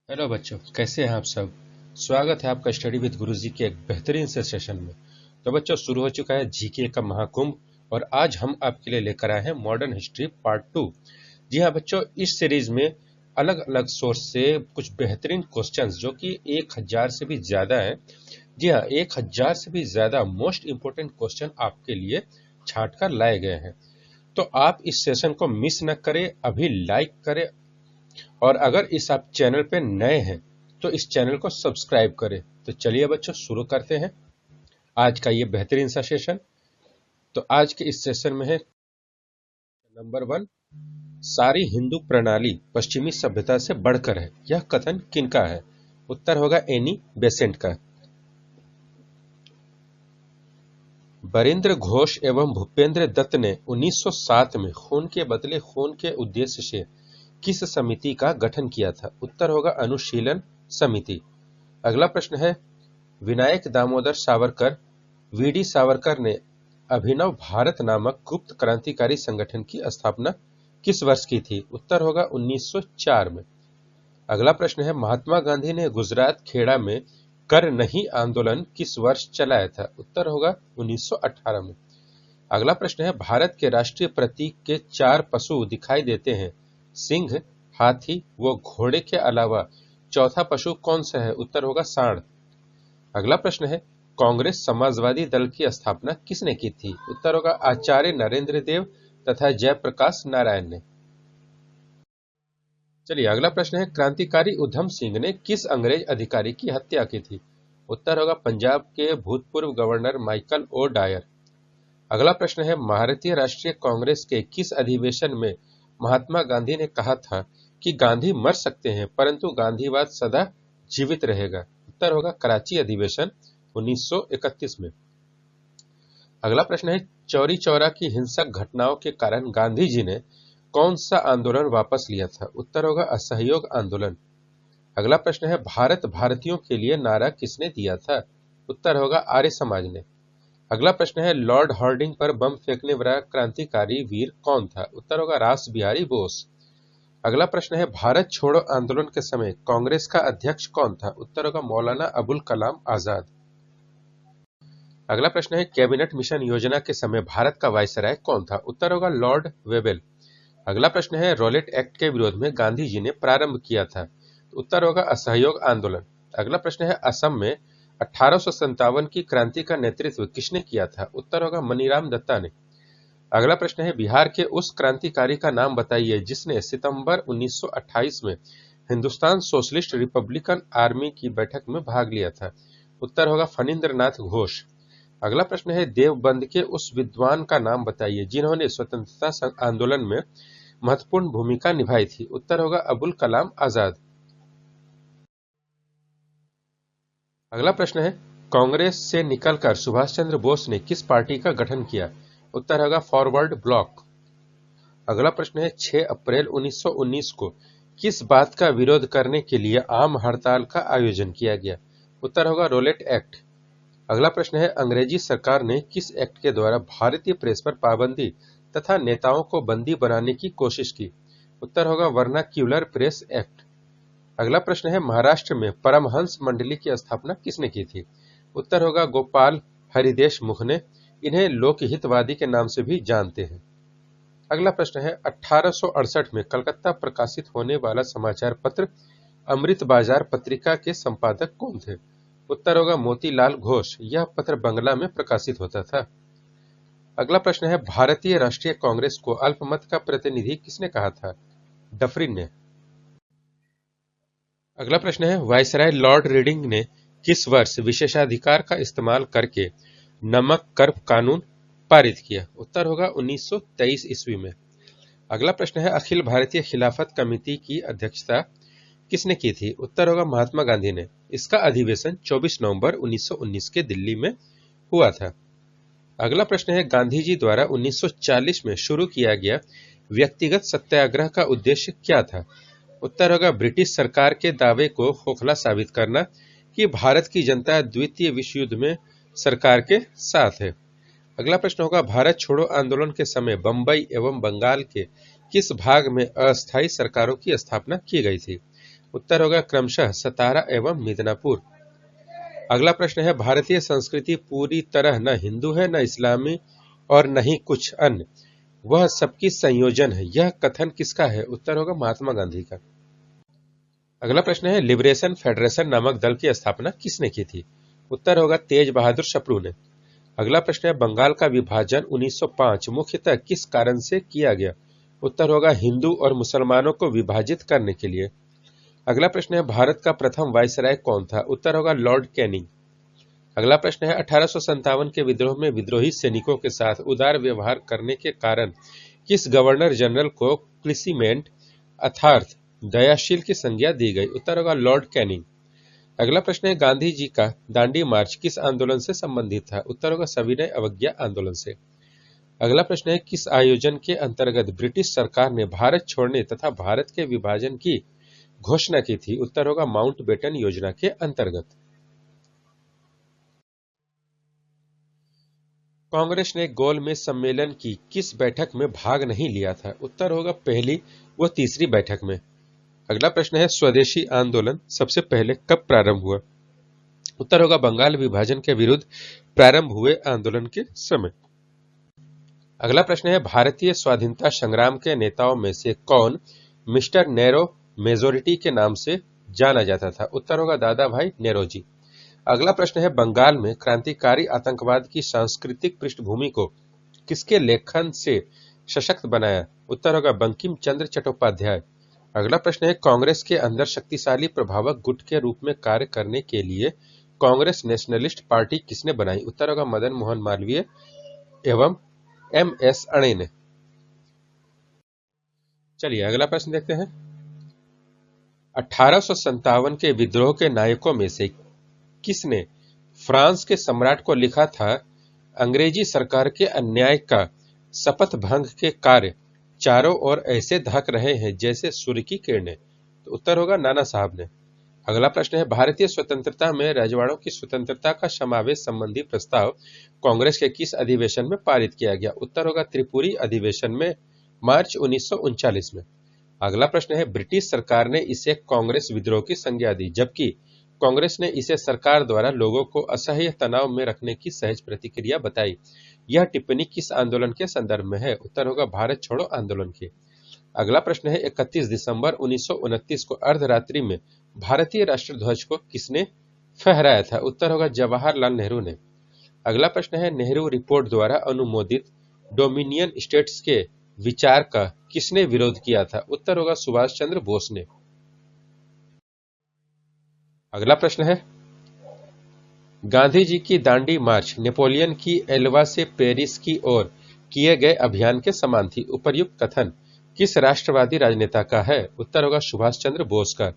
Hello बच्चों, कैसे हैं आप सब। स्वागत है आपका स्टडी विद गुरुजी के एक बेहतरीन से सेशन में। तो बच्चों, शुरू हो चुका है जीके का महाकुंभ और आज हम आपके लिए लेकर आए हैं मॉडर्न हिस्ट्री पार्ट 2। जी हाँ बच्चों, इस सीरीज में अलग अलग सोर्स से कुछ बेहतरीन क्वेश्चंस जो कि 1000 से भी ज्यादा हैं। जी हाँ, 1000 से भी ज्यादा मोस्ट इंपोर्टेंट क्वेश्चन आपके लिए छांट कर लाए गए हैं। तो आप इस सेशन को मिस न करें, अभी लाइक करें और अगर इस आप चैनल पे नए हैं तो इस चैनल को सब्सक्राइब करें। तो चलिए बच्चों, शुरू करते हैं आज का ये बेहतरीन सा सेशन। तो आज के इस सेशन में है नंबर 1, सारी हिंदू प्रणाली पश्चिमी सभ्यता से बढ़कर है, यह कथन किनका है। उत्तर होगा एनी बेसेंट का। बरिंद्र घोष एवं भूपेंद्र दत्त ने 1907 में खून के बदले खून के उद्देश्य से किस समिति का गठन किया था। उत्तर होगा अनुशीलन समिति। अगला प्रश्न है, विनायक दामोदर सावरकर वीडी सावरकर ने अभिनव भारत नामक गुप्त क्रांतिकारी संगठन की स्थापना किस वर्ष की थी। उत्तर होगा 1904 में। अगला प्रश्न है, महात्मा गांधी ने गुजरात खेड़ा में कर नहीं आंदोलन किस वर्ष चलाया था। उत्तर होगा 1918 में। अगला प्रश्न है, भारत के राष्ट्रीय प्रतीक के 4 पशु दिखाई देते हैं, सिंह, हाथी व घोड़े के अलावा चौथा पशु कौन सा है। उत्तर होगा सांड। अगला प्रश्न है, कांग्रेस समाजवादी दल की स्थापना किसने की थी। उत्तर होगा आचार्य नरेंद्र देव तथा जयप्रकाश नारायण ने। चलिए अगला प्रश्न है, क्रांतिकारी उधम सिंह ने किस अंग्रेज अधिकारी की हत्या की थी। उत्तर होगा पंजाब के भूतपूर्व गवर्नर माइकल ओ डायर। अगला प्रश्न है, भारतीय राष्ट्रीय कांग्रेस के किस अधिवेशन में महात्मा गांधी ने कहा था कि गांधी मर सकते हैं परंतु गांधीवाद सदा जीवित रहेगा। उत्तर होगा कराची अधिवेशन 1931 में। अगला प्रश्न है, चौरी चौरा की हिंसक घटनाओं के कारण गांधी जी ने कौन सा आंदोलन वापस लिया था। उत्तर होगा असहयोग आंदोलन। अगला प्रश्न है, भारत भारतीयों के लिए नारा किसने दिया था। उत्तर होगा आर्य समाज ने। अगला प्रश्न है, लॉर्ड हार्डिंग पर बम फेंकने वाला क्रांतिकारी वीर कौन था। उत्तर होगा रास बिहारी बोस। अगला प्रश्न है, भारत छोड़ो आंदोलन के समय कांग्रेस का अध्यक्ष कौन था। उत्तर होगा मौलाना अबुल कलाम आजाद। अगला प्रश्न है, कैबिनेट मिशन योजना के समय भारत का वायसराय कौन था। उत्तर होगा लॉर्ड वेबल। अगला प्रश्न है, रॉलेट एक्ट के विरोध में गांधी जी ने प्रारंभ किया था। उत्तर होगा असहयोग आंदोलन। अगला प्रश्न है, असम में 1857 की क्रांति का नेतृत्व किसने किया था। उत्तर होगा मनीराम दत्ता ने। अगला प्रश्न है, बिहार के उस क्रांतिकारी का नाम बताइए जिसने सितंबर 1928 में हिंदुस्तान सोशलिस्ट रिपब्लिकन आर्मी की बैठक में भाग लिया था। उत्तर होगा फणींद्र नाथ घोष। अगला प्रश्न है, देवबंद के उस विद्वान का नाम बताइए जिन्होंने स्वतंत्रता आंदोलन में महत्वपूर्ण भूमिका निभाई थी। उत्तर होगा अबुल कलाम आजाद। अगला प्रश्न है, कांग्रेस से निकलकर सुभाष चंद्र बोस ने किस पार्टी का गठन किया। उत्तर होगा फॉरवर्ड ब्लॉक। अगला प्रश्न है, 6 अप्रैल 1919 को किस बात का विरोध करने के लिए आम हड़ताल का आयोजन किया गया। उत्तर होगा रोलेट एक्ट। अगला प्रश्न है, अंग्रेजी सरकार ने किस एक्ट के द्वारा भारतीय प्रेस पर पाबंदी तथा नेताओं को बंदी बनाने की कोशिश की। उत्तर होगा वर्नाक्यूलर प्रेस एक्ट। अगला प्रश्न है, महाराष्ट्र में परमहंस मंडली की स्थापना किसने की थी। उत्तर होगा गोपाल हरिदेश मुख ने। इन्हें लोकहितवादी के नाम से भी जानते हैं। अगला प्रश्न है, 1868 में कलकत्ता प्रकाशित होने वाला समाचार पत्र अमृत बाजार पत्रिका के संपादक कौन थे। उत्तर होगा मोतीलाल घोष। यह पत्र बंगला में प्रकाशित होता था। अगला प्रश्न है, भारतीय राष्ट्रीय कांग्रेस को अल्पमत का प्रतिनिधि किसने कहा था। डफरिन ने। अगला प्रश्न है, वायसराय लॉर्ड रीडिंग ने किस वर्ष विशेषाधिकार का इस्तेमाल करके नमक कर कानून पारित किया। उत्तर होगा 1923 ईस्वी में। अगला प्रश्न है, अखिल भारतीय खिलाफत कमेटी की अध्यक्षता किसने की थी। उत्तर होगा महात्मा गांधी ने। इसका अधिवेशन 24 नवंबर 1919 के दिल्ली में हुआ था। अगला प्रश्न है, गांधी जी द्वारा 1940 में शुरू किया गया व्यक्तिगत सत्याग्रह का उद्देश्य क्या था। उत्तर होगा ब्रिटिश सरकार के दावे को खोखला साबित करना कि भारत की जनता द्वितीय विश्व युद्ध में सरकार के साथ है। अगला प्रश्न होगा, भारत छोड़ो आंदोलन के समय बंबई एवं बंगाल के किस भाग में अस्थायी सरकारों की स्थापना की गई थी। उत्तर होगा क्रमशः सतारा एवं मिदनापुर। अगला प्रश्न है भारतीय संस्कृति पूरी तरह न हिंदू है, न इस्लामी और न ही कुछ अन्य, वह सबकी संयोजन है, यह कथन किसका है? उत्तर होगा महात्मा गांधी का। अगला प्रश्न है लिबरेशन फेडरेशन नामक दल की स्थापना किसने की थी? उत्तर होगा तेज बहादुर सप्रू ने। अगला प्रश्न है बंगाल का विभाजन 1905 मुख्यतः किस कारण से किया गया? उत्तर होगा हिंदू और मुसलमानों को विभाजित करने के लिए। अगला प्रश्न है भारत का प्रथम वायसराय कौन था? उत्तर होगा लॉर्ड कैनिंग। अगला प्रश्न है 1857 के विद्रोह में विद्रोही सैनिकों के साथ उदार व्यवहार करने के कारण किस गवर्नर जनरल को क्लिसीमेंट अर्थात दयाशील की संज्ञा दी गई? उत्तर होगा लॉर्ड कैनिंग। अगला प्रश्न है गांधी जी का दांडी मार्च किस आंदोलन से संबंधित था? उत्तर होगा सविनय अवज्ञा आंदोलन से। अगला प्रश्न है किस आयोजन के अंतर्गत ब्रिटिश सरकार ने भारत छोड़ने तथा भारत के विभाजन की घोषणा की थी? उत्तर होगा माउंटबेटन योजना के अंतर्गत। कांग्रेस ने गोलमेज सम्मेलन की किस बैठक में भाग नहीं लिया था? उत्तर होगा पहली व तीसरी बैठक में। अगला प्रश्न है स्वदेशी आंदोलन सबसे पहले कब प्रारंभ हुआ? उत्तर होगा बंगाल विभाजन के विरुद्ध प्रारंभ हुए आंदोलन के समय। अगला प्रश्न है भारतीय स्वाधीनता संग्राम के नेताओं में से कौन मिस्टर नैरो मेजोरिटी के नाम से जाना जाता था? उत्तर होगा दादा भाई नेरोजी। अगला प्रश्न है बंगाल में क्रांतिकारी आतंकवाद की सांस्कृतिक पृष्ठभूमि को किसके लेखन से सशक्त बनाया? उत्तर होगा बंकिम चंद्र चट्टोपाध्याय। अगला प्रश्न है कांग्रेस के अंदर शक्तिशाली प्रभावक गुट के रूप में कार्य करने के लिए कांग्रेस नेशनलिस्ट पार्टी किसने बनाई? उत्तर होगा मदन मोहन मालवीय एवं एम.एस. अणे ने। चलिए अगला प्रश्न देखते हैं 1857 के विद्रोह के नायकों में से किसने फ्रांस के सम्राट को लिखा था अंग्रेजी सरकार के अन्याय का शपथ भंग के कार्य चारों ओर ऐसे धक रहे हैं जैसे सूर्य की किरणें? तो उत्तर होगा नाना साहब ने। अगला प्रश्न है भारतीय स्वतंत्रता में रजवाड़ों की स्वतंत्रता का समावेश संबंधी प्रस्ताव कांग्रेस के किस अधिवेशन में पारित किया गया? उत्तर होगा त्रिपुरी अधिवेशन में मार्च 1939 में। अगला प्रश्न है ब्रिटिश सरकार ने इसे कांग्रेस विद्रोह की संज्ञा दी, जबकि कांग्रेस ने इसे सरकार द्वारा लोगों को असह्य तनाव में रखने की सहज प्रतिक्रिया बताई। यह टिप्पणी किस आंदोलन के संदर्भ में है? उत्तर होगा भारत छोड़ो आंदोलन के। अगला प्रश्न है 31 दिसंबर 1929 को अर्धरात्रि में भारतीय राष्ट्रध्वज को किसने फहराया था? उत्तर होगा जवाहरलाल नेहरू ने। अगला प्रश्न है नेहरू रिपोर्ट द्वारा अनुमोदित डोमिनियन स्टेट्स के विचार का किसने विरोध किया था? उत्तर होगा सुभाष चंद्र बोस ने। अगला प्रश्न है गांधी जी की दांडी मार्च नेपोलियन की एल्वा से पेरिस की ओर किए गए अभियान के समान थी। उपर्युक्त कथन किस राष्ट्रवादी राजनेता का है? उत्तर होगा सुभाष चंद्र बोस का।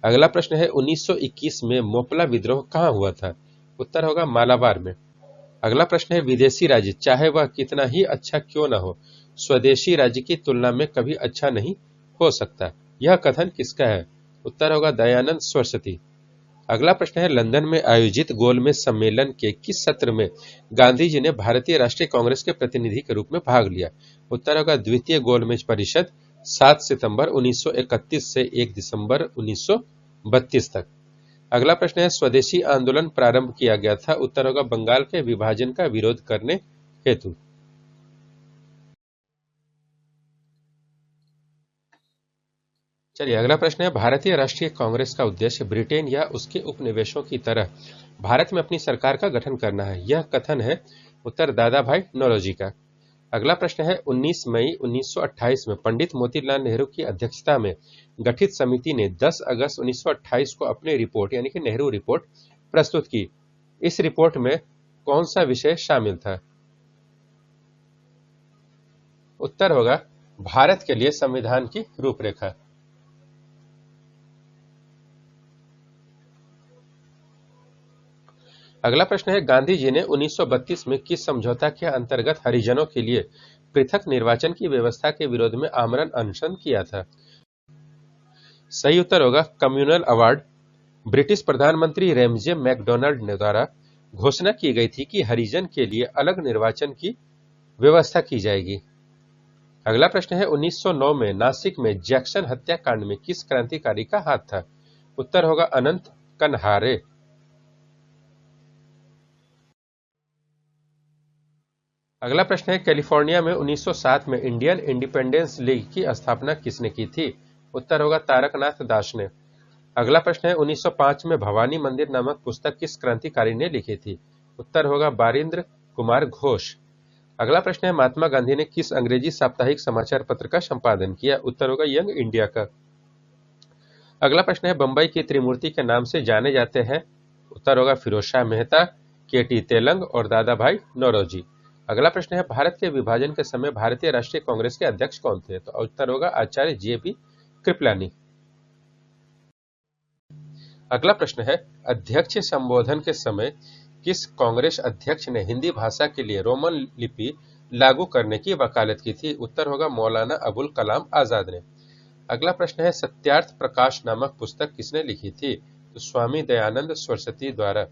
अगला प्रश्न है 1921 में मोपला विद्रोह कहां हुआ था? उत्तर होगा मालाबार में। अगला प्रश्न है विदेशी राज्य चाहे वह कितना ही अच्छा क्यों न हो स्वदेशी राज्य की तुलना में कभी अच्छा नहीं हो सकता, यह कथन किसका है? उत्तर होगा दयानंद सरस्वती। अगला प्रश्न है लंदन में आयोजित गोलमेज सम्मेलन के किस सत्र में गांधी जी ने भारतीय राष्ट्रीय कांग्रेस के प्रतिनिधि के रूप में भाग लिया? उत्तर होगा द्वितीय गोलमेज परिषद 7 सितंबर 1931 से 1 दिसंबर 1932 तक। अगला प्रश्न है स्वदेशी आंदोलन प्रारंभ किया गया था। उत्तर होगा बंगाल के विभाजन का विरोध करने हेतु। चलिए अगला प्रश्न है भारतीय राष्ट्रीय कांग्रेस का उद्देश्य ब्रिटेन या उसके उपनिवेशों की तरह भारत में अपनी सरकार का गठन करना है, यह कथन है? उत्तर दादा भाई नौरोजी का। अगला प्रश्न है 19 मई 1928 में पंडित मोतीलाल नेहरू की अध्यक्षता में गठित समिति ने 10 अगस्त 1928 को अपनी रिपोर्ट यानी कि नेहरू रिपोर्ट प्रस्तुत की। इस रिपोर्ट में कौन सा विषय शामिल था? उत्तर होगा भारत के लिए संविधान की रूपरेखा। अगला प्रश्न है गांधी जी ने 1932 में किस समझौता के अंतर्गत हरिजनों के लिए पृथक निर्वाचन की व्यवस्था के विरोध में आमरण अनशन किया था? सही उत्तर होगा कम्युनल अवार्ड। ब्रिटिश प्रधानमंत्री रैमजे मैकडोनाल्ड ने द्वारा घोषणा की गई थी कि हरिजन के लिए अलग निर्वाचन की व्यवस्था की जाएगी। अगला प्रश्न है 1909 में नासिक में जैक्सन हत्याकांड में किस क्रांतिकारी का हाथ था? उत्तर होगा अनंत कनहारे। अगला प्रश्न है कैलिफोर्निया में 1907 में इंडियन इंडिपेंडेंस लीग की स्थापना किसने की थी? उत्तर होगा तारकनाथ दास ने। अगला प्रश्न है 1905 में भवानी मंदिर नामक पुस्तक किस क्रांतिकारी ने लिखी थी? उत्तर होगा बारिंद्र कुमार घोष। अगला प्रश्न है महात्मा गांधी ने किस अंग्रेजी साप्ताहिक समाचार पत्र का संपादन किया? उत्तर होगा यंग इंडिया का। अगला प्रश्न है बंबई की त्रिमूर्ति के नाम से जाने जाते हैं? उत्तर होगा फिरोज शाह मेहता, केटी तेलंग और दादा भाई नौरोजी। अगला प्रश्न है भारत के विभाजन के समय भारतीय राष्ट्रीय कांग्रेस के अध्यक्ष कौन थे? तो उत्तर होगा आचार्य जेपी कृपलानी। अगला प्रश्न है अध्यक्ष संबोधन के समय किस कांग्रेस अध्यक्ष ने हिंदी भाषा के लिए रोमन लिपि लागू करने की वकालत की थी? उत्तर होगा मौलाना अबुल कलाम आजाद ने। अगला प्रश्न है सत्यार्थ प्रकाश नामक पुस्तक किसने लिखी थी? तो स्वामी दयानंद सरस्वती द्वारा।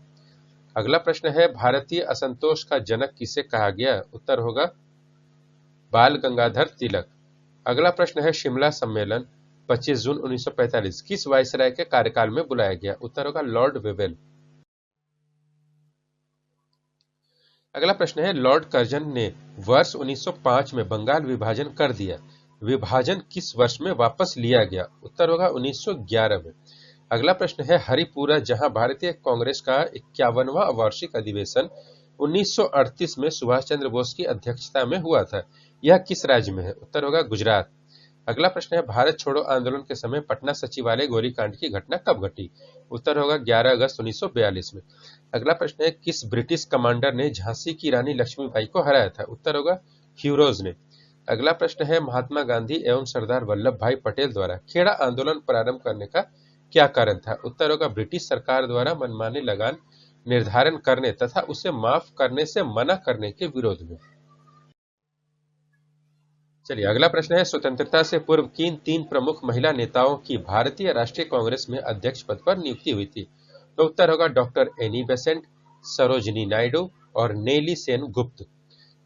अगला प्रश्न है भारतीय असंतोष का जनक किसे कहा गया? उत्तर होगा बाल गंगाधर तिलक। अगला प्रश्न है शिमला सम्मेलन 25 जून 1945 किस वायसराय के कार्यकाल में बुलाया गया? उत्तर होगा लॉर्ड वेवेल। अगला प्रश्न है लॉर्ड कर्जन ने वर्ष 1905 में बंगाल विभाजन कर दिया। विभाजन किस वर्ष में वापस लिया गया? उत्तर होगा 1911 में। अगला प्रश्न है हरिपुरा जहां भारतीय कांग्रेस का 51वां वार्षिक अधिवेशन 1938 में सुभाष चंद्र बोस की अध्यक्षता में हुआ था, यह किस राज्य में है? उत्तर होगा गुजरात। अगला प्रश्न है भारत छोड़ो आंदोलन के समय पटना सचिवालय गोलीकांड की घटना कब घटी? उत्तर होगा 11 अगस्त 1942 में। अगला प्रश्न है किस ब्रिटिश कमांडर ने झांसी की रानी लक्ष्मीबाई को हराया था? उत्तर होगा ह्यूरोज ने। अगला प्रश्न है महात्मा गांधी एवं सरदार वल्लभ भाई पटेल द्वारा खेड़ा आंदोलन प्रारंभ करने का क्या कारण था? उत्तर होगा ब्रिटिश सरकार द्वारा मनमानी लगान निर्धारण करने तथा उसे माफ करने से मना करने के विरोध में। चलिए अगला प्रश्न है स्वतंत्रता से पूर्व किन तीन प्रमुख महिला नेताओं की भारतीय राष्ट्रीय कांग्रेस में अध्यक्ष पद पर नियुक्ति हुई थी? तो उत्तर होगा doctor Annie Besant, Sarojini Naidu और नेली सेन गुप्त।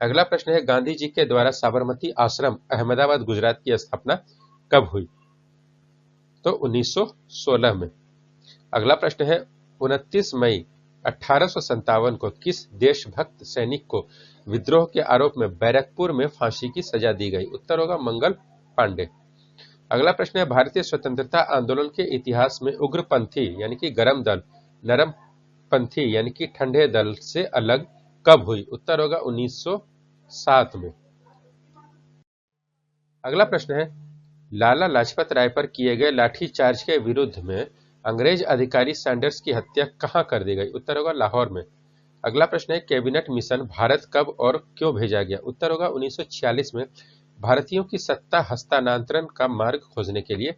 अगला प्रश्न है गांधी जी के द्वारा साबरमती आश्रम अहमदाबाद गुजरात की स्थापना कब हुई? तो 1916 में। अगला प्रश्न है 29 मई 1857 को किस देशभक्त सैनिक को विद्रोह के आरोप में बैरकपुर में फांसी की सजा दी गई? उत्तर होगा मंगल पांडे। अगला प्रश्न है भारतीय स्वतंत्रता आंदोलन के इतिहास में उग्रपंथी यानी कि गरम दल नरम पंथी यानी कि ठंडे दल से अलग कब हुई? उत्तर होगा 1907 में। अगला प्रश्न है लाला लाजपत राय पर किए गए लाठीचार्ज के विरुद्ध में अंग्रेज अधिकारी सैंडर्स की हत्या कहां कर दी गई? उत्तर होगा लाहौर में। अगला प्रश्न है कैबिनेट मिशन भारत कब और क्यों भेजा गया? उत्तर होगा 1946 में भारतीयों की सत्ता हस्तांतरण का मार्ग खोजने के लिए।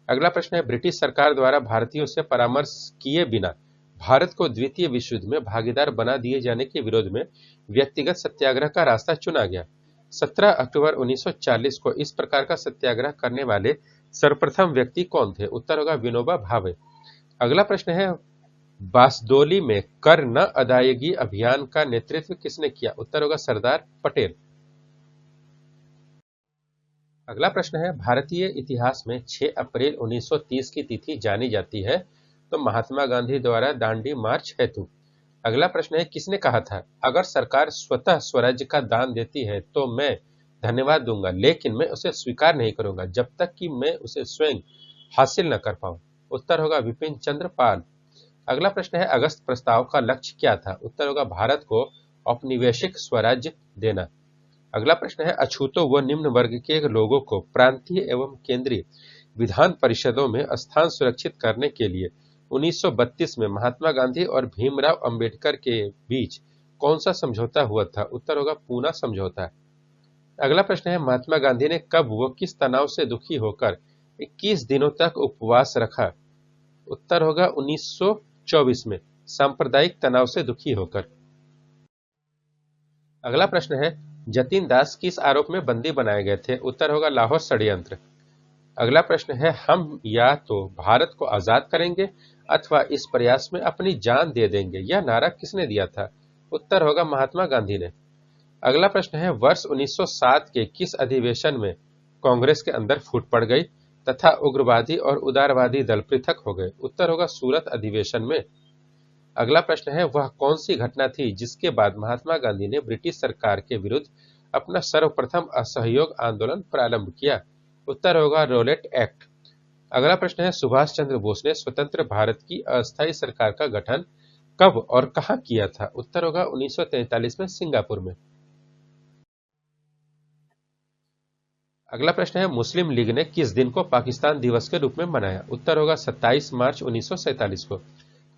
अगला प्रश्न है ब्रिटिश सरकार द्वारा भारतीयों से परामर्श किए बिना भारत को द्वितीय विश्व युद्ध में भागीदार बना दिए जाने के विरोध में व्यक्तिगत सत्याग्रह का रास्ता चुना गया। 17 अक्टूबर 1940 को इस प्रकार का सत्याग्रह करने वाले सर्वप्रथम व्यक्ति कौन थे? उत्तर होगा विनोबा भावे। अगला प्रश्न है बासदोली में कर न अदायगी अभियान का नेतृत्व किसने किया? उत्तर होगा सरदार पटेल। अगला प्रश्न है भारतीय इतिहास में 6 अप्रैल 1930 की तिथि जानी जाती है? तो महात्मा गांधी द्वारा दांडी मार्च हेतु। अगला प्रश्न है किसने कहा था अगर सरकार स्वतः स्वराज्य का दान देती है तो मैं धन्यवाद दूंगा, लेकिन मैं उसे स्वीकार नहीं करूंगा जब तक कि मैं उसे स्वयं हासिल न कर पाऊं? उत्तर होगा विपिन चंद्र पाल। अगला प्रश्न है अगस्त प्रस्ताव का लक्ष्य क्या था? उत्तर होगा भारत को औपनिवेशिक स्वराज्य देना। अगला प्रश्न है अछूतों व निम्न वर्ग के लोगों को प्रांतीय एवं केंद्रीय विधान परिषदों में स्थान सुरक्षित करने के लिए 1932 में महात्मा गांधी और भीमराव अंबेडकर के बीच कौन सा समझौता हुआ था? उत्तर होगा पूना समझौता। अगला प्रश्न है महात्मा गांधी ने कब व किस तनाव से दुखी होकर 21 दिनों तक उपवास रखा? उत्तर होगा 1924 में सांप्रदायिक तनाव से दुखी होकर। अगला प्रश्न है जतिन दास किस आरोप में बंदी बनाए गए थे? उत्तर होगा लाहौर षड्यंत्र। अगला प्रश्न है हम या तो भारत को आजाद करेंगे अथवा इस प्रयास में अपनी जान दे देंगे, यह नारा किसने दिया था? उत्तर होगा महात्मा गांधी ने। अगला प्रश्न है वर्ष 1907 के किस अधिवेशन में कांग्रेस के अंदर फूट पड़ गई तथा उग्रवादी और उदारवादी दल पृथक हो गए? उत्तर होगा सूरत अधिवेशन में। अगला प्रश्न है वह कौन सी घटना थी जिसके बाद महात्मा गांधी ने ब्रिटिश सरकार के विरुद्ध अपना सर्वप्रथम असहयोग आंदोलन प्रारंभ किया? उत्तर होगा रोलेट एक्ट। अगला प्रश्न है सुभाष चंद्र बोस ने स्वतंत्र भारत की अस्थायी सरकार का गठन कब और कहां किया था? उत्तर होगा 1943 में सिंगापुर में। अगला प्रश्न है मुस्लिम लीग ने किस दिन को पाकिस्तान दिवस के रूप में मनाया? उत्तर होगा 27 मार्च 1947 को।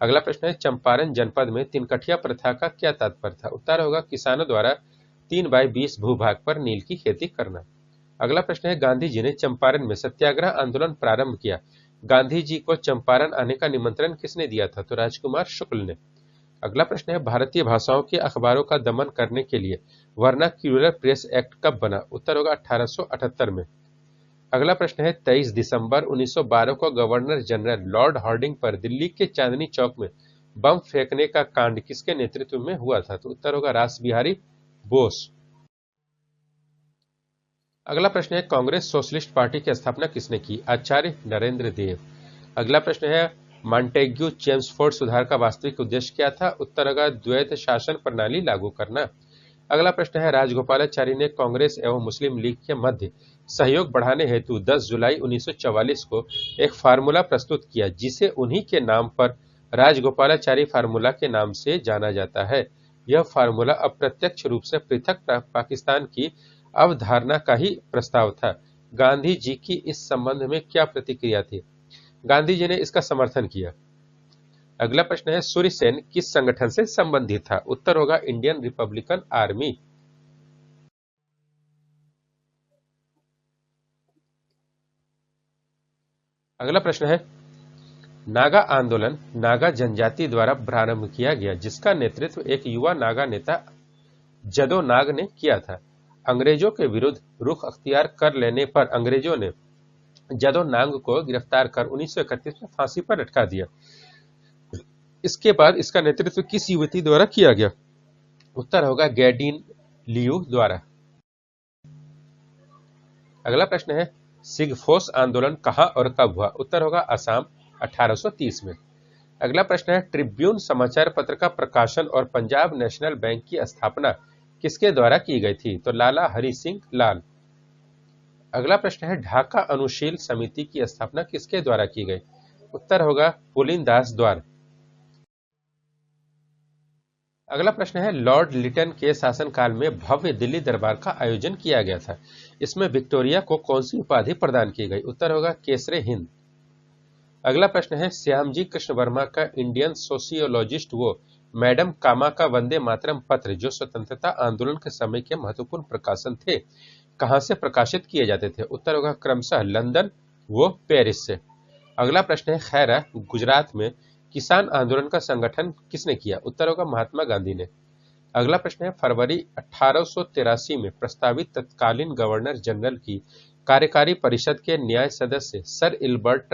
अगला प्रश्न है चंपारण जनपद में तिनकठिया प्रथा का क्या तात्पर्य था? उत्तर होगा किसानों द्वारा 3/20 भूभाग पर नील की खेती करना। अगला प्रश्न है गांधी जी ने चंपारण में सत्याग्रह आंदोलन प्रारंभ किया। गांधी जी को चंपारण आने का निमंत्रण किसने दिया था? तो राजकुमार शुक्ल ने। अगला प्रश्न है भारतीय भाषाओं के अखबारों का दमन करने के लिए वर्नाक्यूलर प्रेस एक्ट कब बना? उत्तर होगा 1878 में। अगला प्रश्न है 23 दिसंबर 1912 को गवर्नर जनरल लॉर्ड हार्डिंग पर दिल्ली के चांदनी चौक में बम फेंकने का कांड किसके नेतृत्व में हुआ था? तो उत्तर होगा रास बिहारी बोस। अगला प्रश्न है कांग्रेस सोशलिस्ट पार्टी की स्थापना किसने की? आचार्य नरेंद्र देव। अगला प्रश्न है मॉन्टेग्यू चेम्सफोर्ड सुधार का वास्तविक उद्देश्य क्या था? उत्तर होगा द्वैत शासन प्रणाली लागू करना। अगला प्रश्न है राजगोपालाचारी ने कांग्रेस एवं मुस्लिम लीग के मध्य सहयोग बढ़ाने हेतु 10 जुलाई 1944 को एक फार्मूला प्रस्तुत किया जिसे उन्हीं के नाम पर राजगोपालाचारी फार्मूला के नाम से जाना जाता है। यह फार्मूला अप्रत्यक्ष रूप से पृथक पाकिस्तान की अवधारणा का ही प्रस्ताव था। गांधी जी की इस संबंध में क्या प्रतिक्रिया थी? गांधी जी ने इसका समर्थन किया। अगला प्रश्न है सूर्य सेन किस संगठन से संबंधित था? उत्तर होगा इंडियन रिपब्लिकन आर्मी। अगला प्रश्न है नागा आंदोलन नागा जनजाति द्वारा प्रारंभ किया गया जिसका नेतृत्व एक युवा नागा नेता जदो नाग ने किया था। अंग्रेजों के विरुद्ध रुख अख्तियार कर लेने पर अंग्रेजों ने जदो नाग को गिरफ्तार कर 1931 में फांसी पर लटका दिया। इसके बाद इसका नेतृत्व किस युवती द्वारा किया गया? उत्तर होगा गैडीन लियू द्वारा। अगला प्रश्न है सिगफोस आंदोलन कहां और कब हुआ? उत्तर होगा असम 1830 में। अगला प्रश्न है ट्रिब्यून समाचार पत्र का प्रकाशन और पंजाब नेशनल बैंक की स्थापना किसके द्वारा की गई थी? तो लाला हरि सिंह लाल। अगला प्रश्न है ढाका अनुशील समिति की स्थापना किसके द्वारा की गई? उत्तर होगा पुलिनदास द्वारा। अगला प्रश्न है लॉर्ड लिटन के शासनकाल में भव्य दिल्ली दरबार का आयोजन किया गया था। इसमें विक्टोरिया को कौन सी उपाधि प्रदान की गई? उत्तर होगा केसरे हिंद। अगला प्रश्न है श्यामजी कृष्ण वर्मा का इंडियन सोशियोलॉजिस्ट वो मैडम कामा का वंदे मातरम पत्र जो स्वतंत्रता आंदोलन के समय के महत्वपूर्ण प्रकाशन थे कहां से प्रकाशित किए जाते थे? उत्तर होगा क्रमशः लंदन व पेरिस से। अगला प्रश्न है खैरा गुजरात में किसान आंदोलन का संगठन किसने किया? उत्तर होगा महात्मा गांधी ने। अगला प्रश्न है फरवरी 1883 में प्रस्तावित तत्कालीन गवर्नर जनरल की कार्यकारी परिषद के न्याय सदस्य सर इल्बर्ट